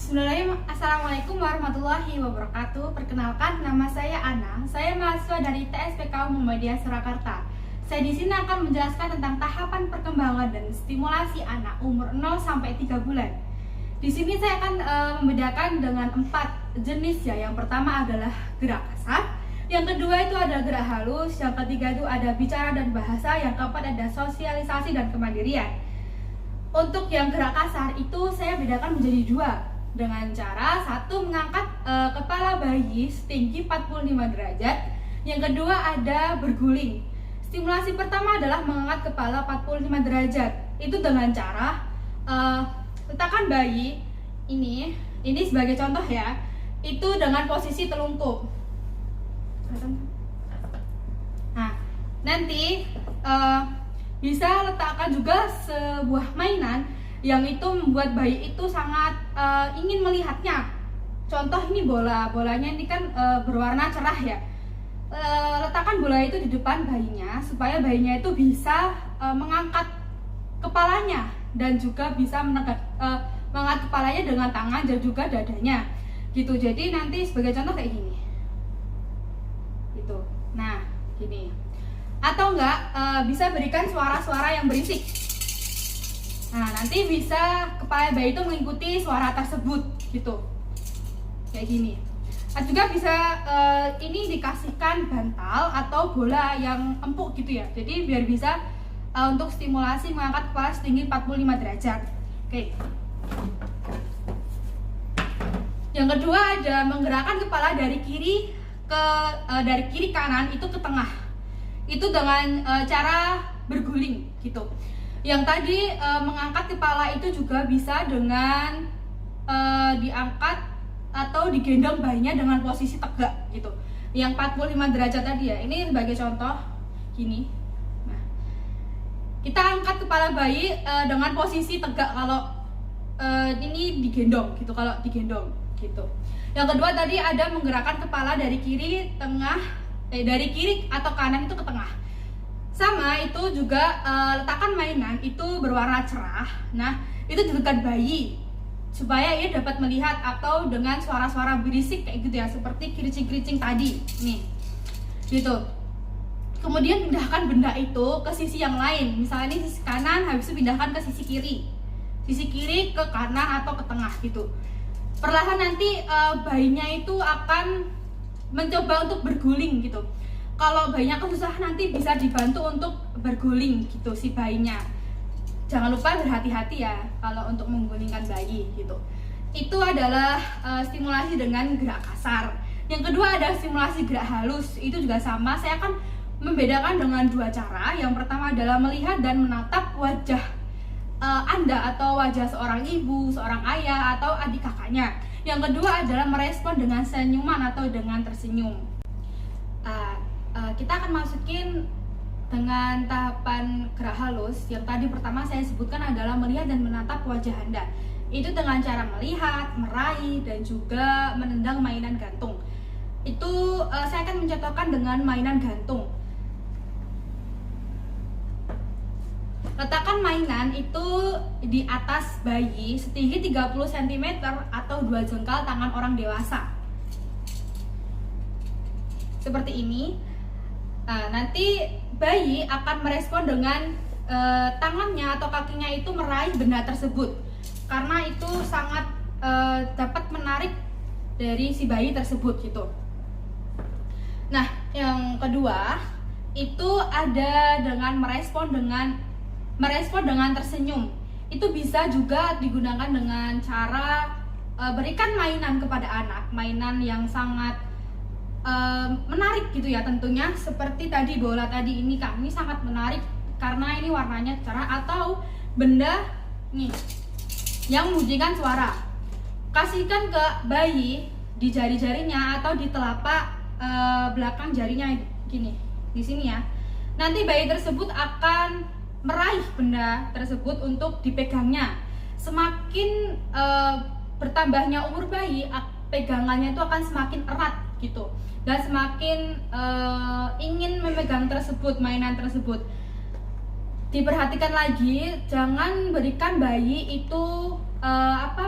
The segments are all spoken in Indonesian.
Bismillahirrahmanirrahim. Assalamualaikum warahmatullahi wabarakatuh. Perkenalkan, nama saya Ana. Saya mahasiswa dari TSPK Muhammadiyah Surakarta. Saya di sini akan menjelaskan tentang tahapan perkembangan dan stimulasi anak umur 0 sampai 3 bulan. Di sini saya akan membedakan dengan 4 jenis ya. Yang pertama adalah gerak kasar, yang kedua itu ada gerak halus, yang ketiga itu ada bicara dan bahasa, yang keempat ada sosialisasi dan kemandirian. Untuk yang gerak kasar itu saya bedakan menjadi 2 dengan cara satu mengangkat kepala bayi setinggi 45 derajat, yang kedua ada berguling. Stimulasi pertama adalah mengangkat kepala 45 derajat. Itu dengan cara letakkan bayi ini sebagai contoh ya. Itu dengan posisi telungkup. Nah, nanti bisa letakkan juga sebuah mainan yang itu membuat bayi itu sangat ingin melihatnya. Contoh ini bolanya ini kan berwarna cerah ya. Letakkan bola itu di depan bayinya supaya bayinya itu bisa mengangkat kepalanya dan juga bisa mengangkat kepalanya dengan tangan dan juga dadanya gitu. Jadi nanti sebagai contoh kayak gini gitu. Nah gini, atau enggak bisa berikan suara-suara yang berisik. Nah nanti bisa kepala bayi itu mengikuti suara tersebut gitu, kayak gini. Nah, juga bisa ini dikasihkan bantal atau bola yang empuk gitu ya. Jadi biar bisa untuk stimulasi mengangkat kepala setinggi 45 derajat. Oke. Yang kedua ada menggerakkan kepala dari kiri ke kanan itu ke tengah. Itu dengan cara berguling gitu. Yang tadi mengangkat kepala itu juga bisa dengan diangkat atau digendong bayinya dengan posisi tegak gitu. Yang 45 derajat tadi ya. Ini sebagai contoh gini. Nah, kita angkat kepala bayi dengan posisi tegak kalau ini digendong gitu, kalau digendong gitu. Yang kedua tadi ada menggerakkan kepala dari kiri dari kiri atau kanan itu ke tengah. Sama itu juga letakkan mainan itu berwarna cerah. Nah itu di dekat bayi supaya ia dapat melihat, atau dengan suara-suara berisik kayak gitu ya, seperti kericing-kericing tadi nih gitu. Kemudian pindahkan benda itu ke sisi yang lain. Misalnya ini sisi kanan, habis itu pindahkan ke sisi kiri ke kanan atau ke tengah gitu. Perlahan nanti bayinya itu akan mencoba untuk berguling gitu. Kalau bayinya kesusahan nanti bisa dibantu untuk berguling gitu si bayinya. Jangan lupa berhati-hati ya kalau untuk menggulingkan bayi gitu. Itu adalah stimulasi dengan gerak kasar. Yang kedua ada stimulasi gerak halus. Itu juga sama, saya akan membedakan dengan 2 cara. Yang pertama adalah melihat dan menatap wajah Anda atau wajah seorang ibu, seorang ayah, atau adik kakaknya. Yang kedua adalah merespon dengan senyuman atau dengan tersenyum. Kita akan masukin dengan tahapan gerak halus. Yang tadi pertama saya sebutkan adalah melihat dan menatap wajah Anda. Itu dengan cara melihat, meraih, dan juga menendang mainan gantung. Itu saya akan mencontohkan dengan mainan gantung. Letakkan mainan itu di atas bayi setinggi 30 cm atau 2 jengkal tangan orang dewasa. Seperti ini. Nah, nanti bayi akan merespon dengan tangannya atau kakinya itu meraih benda tersebut, karena itu sangat dapat menarik dari si bayi tersebut gitu. Nah, yang kedua itu ada dengan merespon dengan tersenyum. Itu bisa juga digunakan dengan cara berikan mainan kepada anak, mainan yang sangat menarik gitu ya tentunya. Seperti tadi bola tadi ini kami sangat menarik karena ini warnanya cerah, atau benda nih yang membunyikan suara. Kasihkan ke bayi di jari-jarinya atau di telapak belakang jarinya gini di sini ya. Nanti bayi tersebut akan meraih benda tersebut untuk dipegangnya. Semakin bertambahnya umur bayi, pegangannya itu akan semakin erat gitu, dan semakin ingin memegang tersebut, mainan tersebut. Diperhatikan lagi, jangan berikan bayi itu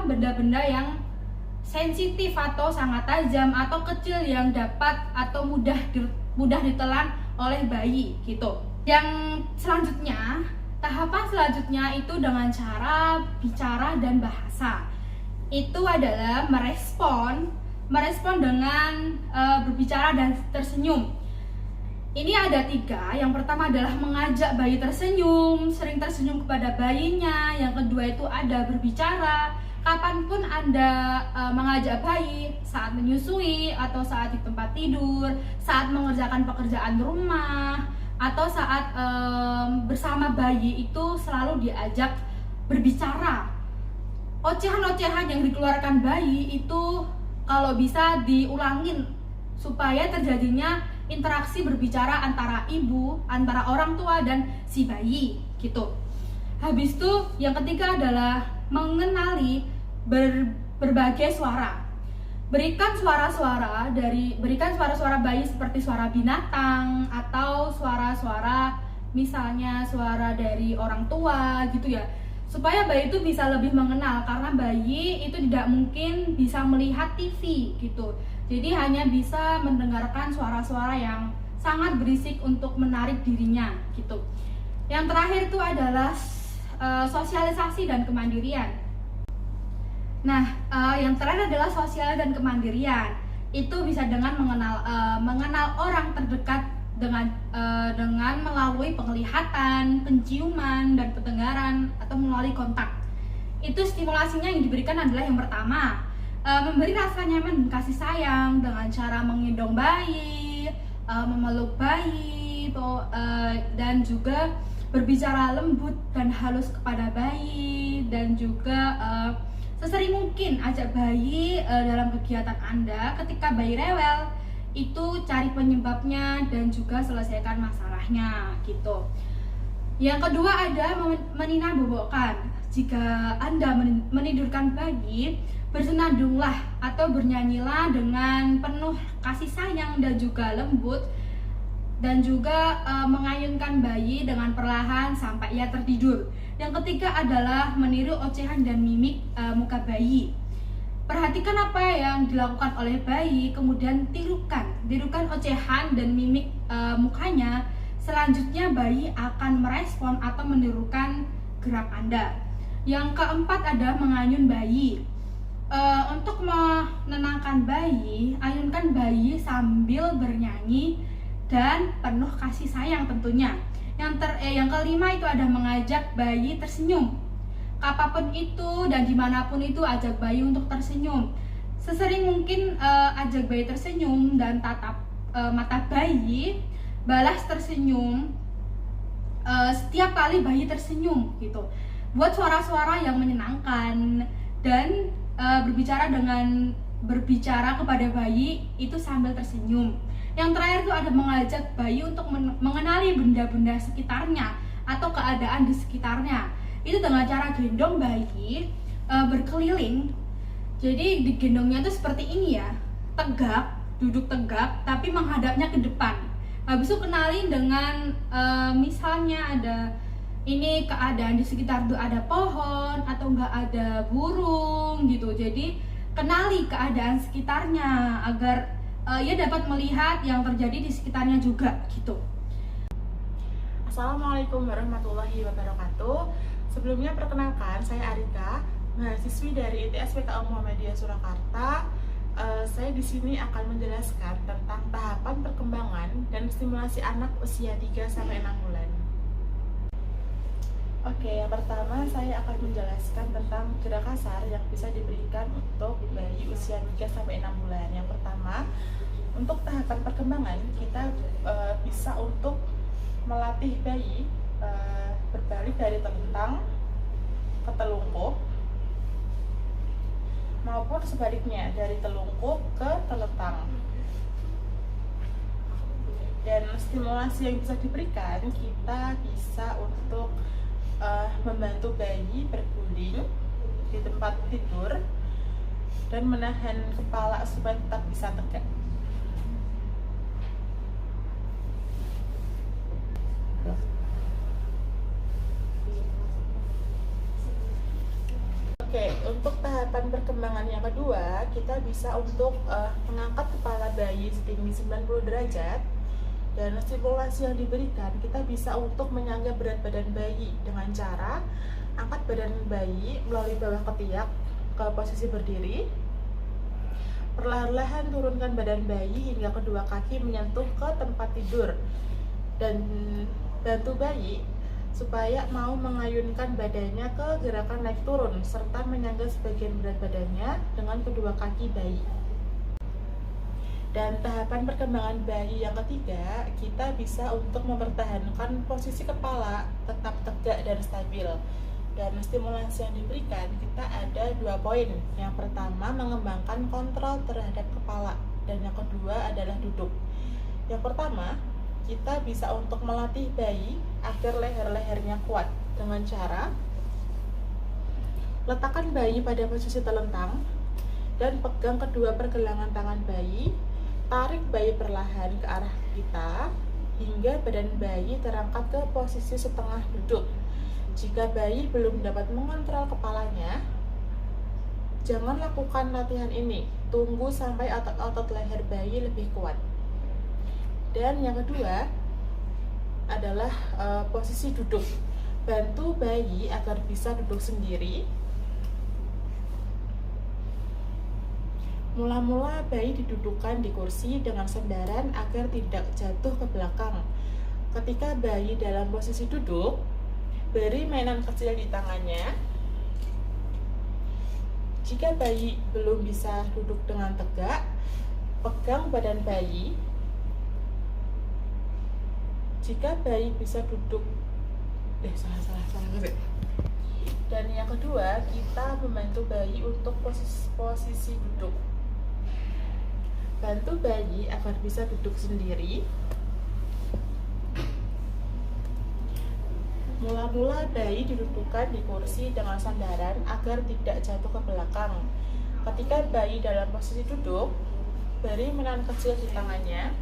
benda-benda yang sensitif atau sangat tajam atau kecil yang dapat atau mudah ditelan oleh bayi gitu. Yang selanjutnya, tahapan selanjutnya itu dengan cara bicara dan bahasa. Itu adalah merespon dengan berbicara dan tersenyum. Ini ada 3. Yang pertama adalah mengajak bayi tersenyum, sering tersenyum kepada bayinya. Yang kedua itu ada berbicara. Kapanpun Anda mengajak bayi, saat menyusui atau saat di tempat tidur, saat mengerjakan pekerjaan rumah, atau saat bersama bayi itu selalu diajak berbicara. Ocehan-ocehan yang dikeluarkan bayi itu kalau bisa diulangin supaya terjadinya interaksi berbicara antara ibu, antara orang tua dan si bayi gitu. Habis itu yang ketiga adalah mengenali berbagai suara. Berikan suara-suara bayi seperti suara binatang atau suara-suara misalnya suara dari orang tua gitu ya. Supaya bayi itu bisa lebih mengenal, karena bayi itu tidak mungkin bisa melihat TV gitu. Jadi hanya bisa mendengarkan suara-suara yang sangat berisik untuk menarik dirinya gitu. Yang terakhir itu adalah sosialisasi dan kemandirian. Nah, yang terakhir adalah sosial dan kemandirian. Itu bisa dengan mengenal orang terdekat dengan melalui penglihatan, penciuman, dan pendengaran atau melalui kontak. Itu stimulasinya yang diberikan adalah yang pertama, memberi rasa nyaman dan kasih sayang dengan cara menggendong bayi, memeluk bayi, dan juga berbicara lembut dan halus kepada bayi, dan juga sesering mungkin ajak bayi dalam kegiatan Anda. Ketika bayi rewel, itu cari penyebabnya dan juga selesaikan masalahnya gitu. Yang kedua ada menina bobokan. Jika Anda menidurkan bayi, bersenandunglah atau bernyanyilah dengan penuh kasih sayang dan juga lembut, dan juga mengayunkan bayi dengan perlahan sampai ia tertidur. Yang ketiga adalah meniru ocehan dan mimik muka bayi. Perhatikan apa yang dilakukan oleh bayi, kemudian tirukan ocehan dan mimik mukanya. Selanjutnya bayi akan merespon atau menirukan gerak Anda. Yang keempat ada mengayun bayi. Untuk menenangkan bayi, ayunkan bayi sambil bernyanyi dan penuh kasih sayang tentunya. Yang kelima itu ada mengajak bayi tersenyum. Apapun itu dan dimanapun itu, ajak bayi untuk tersenyum. Sesering mungkin ajak bayi tersenyum dan tatap mata bayi, balas tersenyum setiap kali bayi tersenyum gitu. Buat suara-suara yang menyenangkan dan berbicara kepada bayi itu sambil tersenyum. Yang terakhir itu ada mengajak bayi untuk mengenali benda-benda sekitarnya atau keadaan di sekitarnya. Itu dengan cara gendong bayi berkeliling. Jadi digendongnya itu seperti ini ya, duduk tegak tapi menghadapnya ke depan. Habis itu kenalin dengan misalnya ada ini keadaan di sekitar itu ada pohon atau enggak ada burung gitu. Jadi kenali keadaan sekitarnya agar ia dapat melihat yang terjadi di sekitarnya juga gitu. Assalamualaikum warahmatullahi wabarakatuh. Sebelumnya perkenalkan, saya Arika, mahasiswi dari ITS-PKU Muhammadiyah Surakarta. Saya di sini akan menjelaskan tentang tahapan perkembangan dan stimulasi anak usia 3-6 bulan. Oke, yang pertama saya akan menjelaskan tentang gerak kasar yang bisa diberikan untuk bayi usia 3-6 bulan. Yang pertama, untuk tahapan perkembangan kita bisa untuk melatih bayi berbalik dari telentang ke telungkup maupun sebaliknya dari telungkup ke telentang. Dan stimulasi yang bisa diberikan, kita bisa untuk membantu bayi berguling di tempat tidur dan menahan kepala supaya tetap bisa tegak. Oke, untuk tahapan perkembangan yang kedua, kita bisa untuk mengangkat kepala bayi setinggi 90 derajat. Dan stimulasi yang diberikan, kita bisa untuk menyangga berat badan bayi dengan cara angkat badan bayi melalui bawah ketiak ke posisi berdiri. Perlahan-lahan turunkan badan bayi hingga kedua kaki menyentuh ke tempat tidur. Dan bantu bayi supaya mau mengayunkan badannya ke gerakan naik turun serta menyangga sebagian berat badannya dengan kedua kaki bayi. Dan tahapan perkembangan bayi yang ketiga, kita bisa untuk mempertahankan posisi kepala tetap tegak dan stabil. Dan stimulasi yang diberikan, kita ada 2 poin. Yang pertama, mengembangkan kontrol terhadap kepala, dan yang kedua adalah duduk. Yang pertama, kita bisa untuk melatih bayi agar leher-lehernya kuat dengan cara letakkan bayi pada posisi telentang dan pegang kedua pergelangan tangan bayi. Tarik bayi perlahan ke arah kita hingga badan bayi terangkat ke posisi setengah duduk. Jika bayi belum dapat mengontrol kepalanya, jangan lakukan latihan ini. Tunggu sampai otot-otot leher bayi lebih kuat. Dan yang kedua adalah posisi duduk. Bantu bayi agar bisa duduk sendiri. Mula-mula bayi didudukkan di kursi dengan sandaran agar tidak jatuh ke belakang. Ketika bayi dalam posisi duduk, beri mainan kecil di tangannya. Jika bayi belum bisa duduk dengan tegak, pegang badan bayi. Jika bayi bisa duduk, Dan yang kedua, kita membantu bayi untuk posisi duduk. Bantu bayi agar bisa duduk sendiri. Mula-mula bayi didudukkan di kursi dengan sandaran agar tidak jatuh ke belakang. Ketika bayi dalam posisi duduk, beri mainan kecil di tangannya.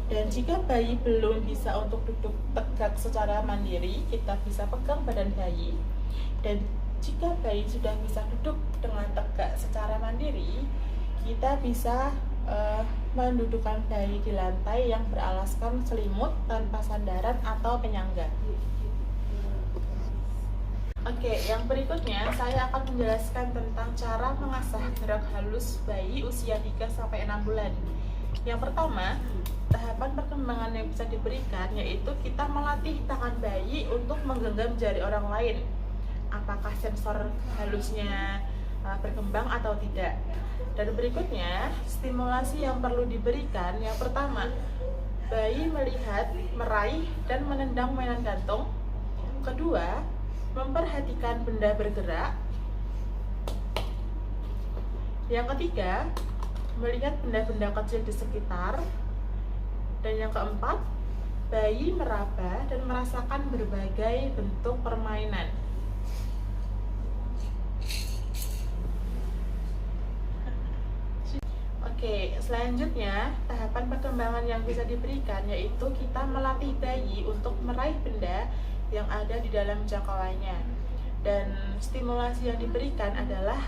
Dan jika bayi belum bisa untuk duduk tegak secara mandiri, kita bisa pegang badan bayi. Dan jika bayi sudah bisa duduk dengan tegak secara mandiri, kita bisa mendudukkan bayi di lantai yang beralaskan selimut tanpa sandaran atau penyangga. Oke, yang berikutnya saya akan menjelaskan tentang cara mengasah gerak halus bayi usia 3-6 bulan. Yang pertama, tahapan perkembangan yang bisa diberikan yaitu kita melatih tangan bayi untuk menggenggam jari orang lain. Apakah sensor halusnya berkembang atau tidak. Dan berikutnya, stimulasi yang perlu diberikan. Yang pertama, bayi melihat, meraih, dan menendang mainan gantung. Kedua, memperhatikan benda bergerak. Yang ketiga, melihat benda-benda kecil di sekitar. Dan yang keempat, bayi meraba dan merasakan berbagai bentuk permainan. Oke, selanjutnya tahapan perkembangan yang bisa diberikan yaitu kita melatih bayi untuk meraih benda yang ada di dalam jangkauannya. Dan stimulasi yang diberikan adalah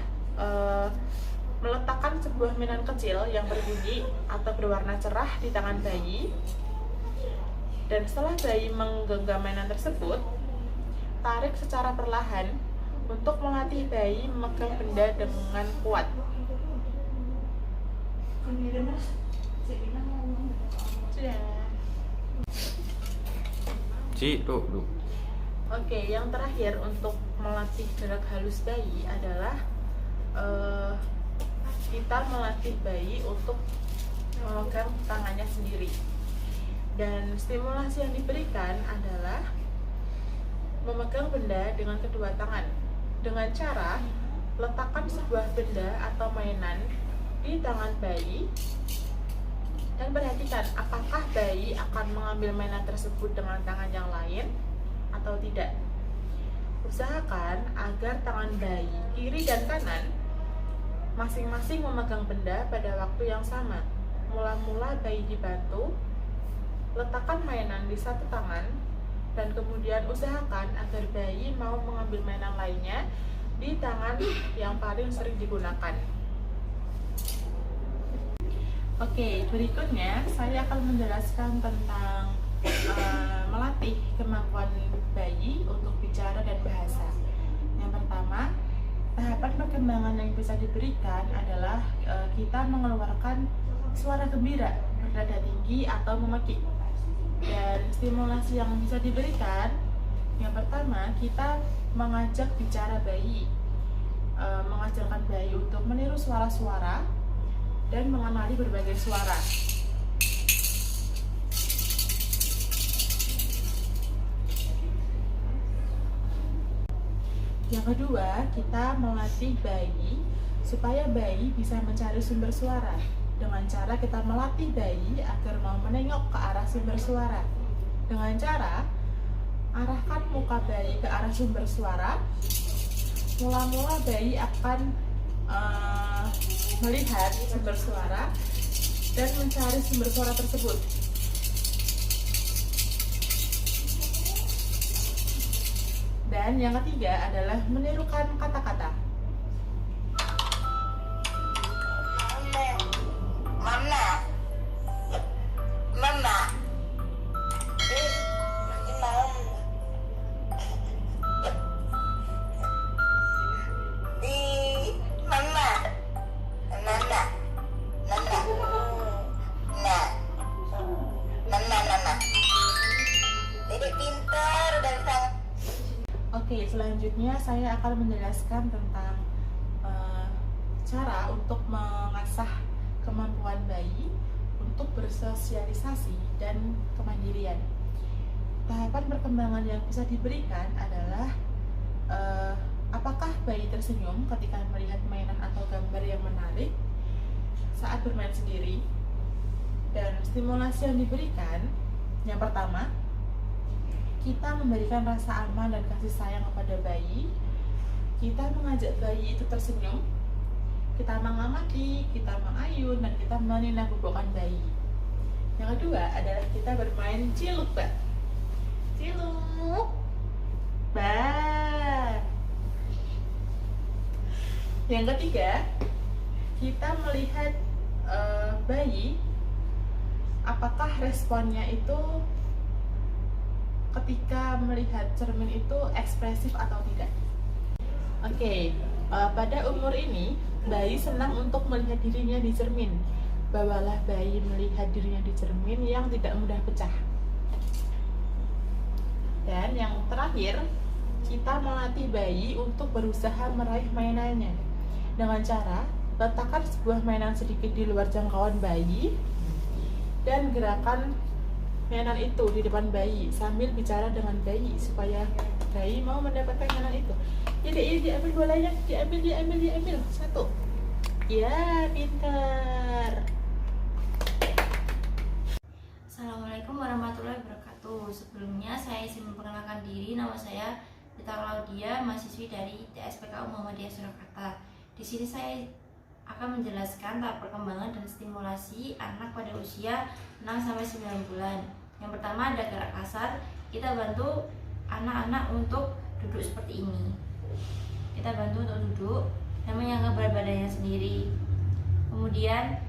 meletakkan sebuah mainan kecil yang berbunyi atau berwarna cerah di tangan bayi. Dan setelah bayi menggenggam mainan tersebut, tarik secara perlahan untuk melatih bayi memegang benda dengan kuat. Oke, yang terakhir untuk melatih gerak halus bayi adalah kita melatih bayi untuk memegang tangannya sendiri. Dan stimulasi yang diberikan adalah memegang benda dengan kedua tangan dengan cara letakkan sebuah benda atau mainan di tangan bayi dan perhatikan apakah bayi akan mengambil mainan tersebut dengan tangan yang lain atau tidak. Usahakan agar tangan bayi kiri dan kanan masing-masing memegang benda pada waktu yang sama. Mula-mula bayi dibantu letakkan mainan di satu tangan dan kemudian usahakan agar bayi mau mengambil mainan lainnya di tangan yang paling sering digunakan. Oke, berikutnya saya akan menjelaskan tentang melatih kemampuan bayi untuk bicara dan bahasa. Yang pertama, tahapan perkembangan yang bisa diberikan adalah kita mengeluarkan suara gembira, bernada tinggi atau memekik. Dan stimulasi yang bisa diberikan, yang pertama kita mengajak bicara bayi, mengajarkan bayi untuk meniru suara-suara dan mengenali berbagai suara. Yang kedua, kita melatih bayi supaya bayi bisa mencari sumber suara dengan cara kita melatih bayi agar mau menengok ke arah sumber suara. Dengan cara arahkan muka bayi ke arah sumber suara. Mula-mula bayi akan melihat sumber suara dan mencari sumber suara tersebut. Dan yang ketiga adalah menirukan kata-kata. Mama, mama, Oke, selanjutnya saya akan menjelaskan tentang cara untuk mengasah kemampuan bayi untuk bersosialisasi dan kemandirian. Tahapan perkembangan yang bisa diberikan adalah apakah bayi tersenyum ketika melihat mainan atau gambar yang menarik saat bermain sendiri. Dan stimulasi yang diberikan, yang pertama, kita memberikan rasa aman dan kasih sayang kepada bayi. Kita mengajak bayi itu tersenyum, kita mengamati, kita mengayun, dan kita menina bobokan bayi. Yang kedua adalah kita bermain ciluk, Mbak. Ciluk, Mbak. Yang ketiga, kita melihat bayi, apakah responnya itu ketika melihat cermin itu ekspresif atau tidak. Oke, pada umur ini bayi senang untuk melihat dirinya di cermin. Bawalah bayi melihat dirinya di cermin yang tidak mudah pecah. Dan yang terakhir, kita melatih bayi untuk berusaha meraih mainannya dengan cara letakkan sebuah mainan sedikit di luar jangkauan bayi dan gerakan mainan itu di depan bayi sambil bicara dengan bayi supaya bayi mau mendapatkan mainan itu. Jadi diambil bolanya, diambil satu. Ya, pintar. Assalamualaikum warahmatullahi wabarakatuh. Sebelumnya saya izin memperkenalkan diri. Nama saya Dita Claudia, mahasiswi dari TSPK Muhammadiyah Surakarta. Di sini saya akan menjelaskan tahap perkembangan dan stimulasi anak pada usia 6-9 bulan. Yang pertama ada gerak kasar. Kita bantu anak-anak untuk duduk seperti ini. Kita bantu untuk duduk dan menyangga berat badannya sendiri. Kemudian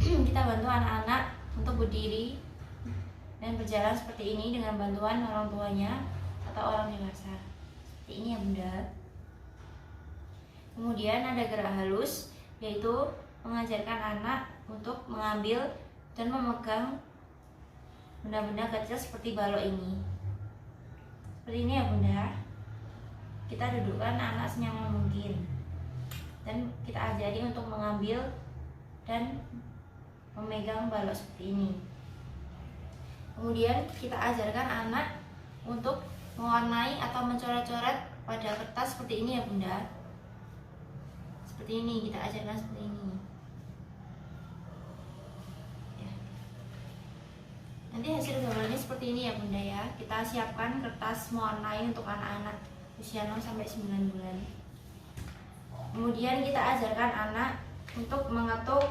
kita bantu anak-anak untuk berdiri dan berjalan seperti ini dengan bantuan orang tuanya atau orang dewasa. Seperti ini ya Bunda. Kemudian ada gerak halus, yaitu mengajarkan anak untuk mengambil dan memegang benda-benda kecil seperti balok ini. Seperti ini ya Bunda. Kita dudukkan anak senyaman mungkin dan kita ajari untuk mengambil dan memegang balok seperti ini. Kemudian kita ajarkan anak untuk mewarnai atau mencoret-coret pada kertas seperti ini ya Bunda. Seperti ini, kita ajarkan seperti ini ya. Nanti hasil gambarnya seperti ini ya Bunda ya. Kita siapkan kertas mewarnai untuk anak-anak usia 6-9 bulan. Kemudian kita ajarkan anak untuk mengetuk.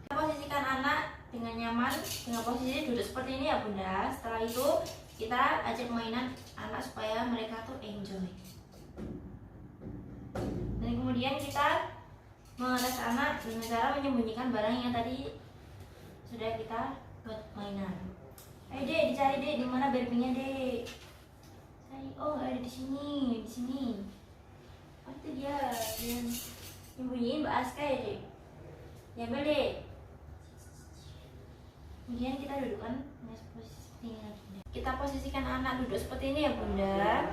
Kita posisikan anak dengan nyaman dengan posisi duduk seperti ini ya Bunda. Setelah itu kita ajak mainan anak supaya mereka tuh enjoy. Dan kemudian kita mengatas anak dengan cara menyembunyikan barang yang tadi sudah kita buat mainan. Ayo dek, dicari dek, di mana Barbie-nya dek? Cari, oh ada di sini, di sini. Oh itu dia, yang nyembunyiin Mbak Aska ya dek. Ya dek. Kemudian kita dudukkan posisi ini lagi. Kita posisikan anak duduk seperti ini ya bunda.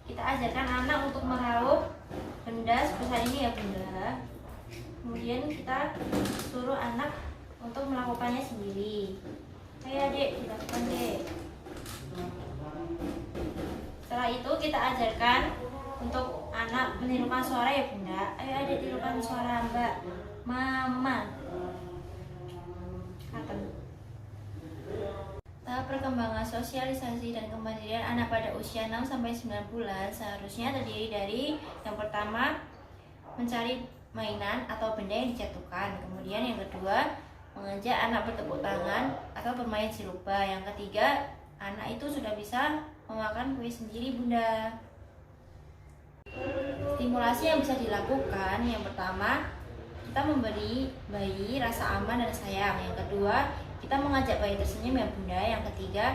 Kita ajarkan anak untuk meraup benda sebesar ini ya bunda. Kemudian kita suruh anak untuk melakukannya sendiri. Ayo adik, dilakukan dek. Setelah itu kita ajarkan untuk anak menirukan suara ya bunda. Ayo adik, tirukan suara mbak, mama. Kata. Tahap perkembangan sosialisasi dan kemandirian anak pada usia 6-9 bulan seharusnya terdiri dari yang pertama mencari mainan atau benda yang dijatuhkan. Kemudian yang kedua mengajak anak bertepuk tangan atau bermain siluba. Yang ketiga anak itu sudah bisa memakan kue sendiri bunda. Stimulasi yang bisa dilakukan yang pertama kita memberi bayi rasa aman dan sayang. Yang kedua kita mengajak bayi tersenyum ya bunda. Yang ketiga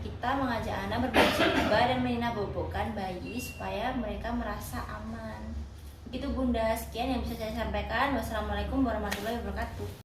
kita mengajak anak bermain siluba dan menabobokkan bayi supaya mereka merasa aman. Begitu bunda, sekian yang bisa saya sampaikan. Wassalamualaikum warahmatullahi wabarakatuh.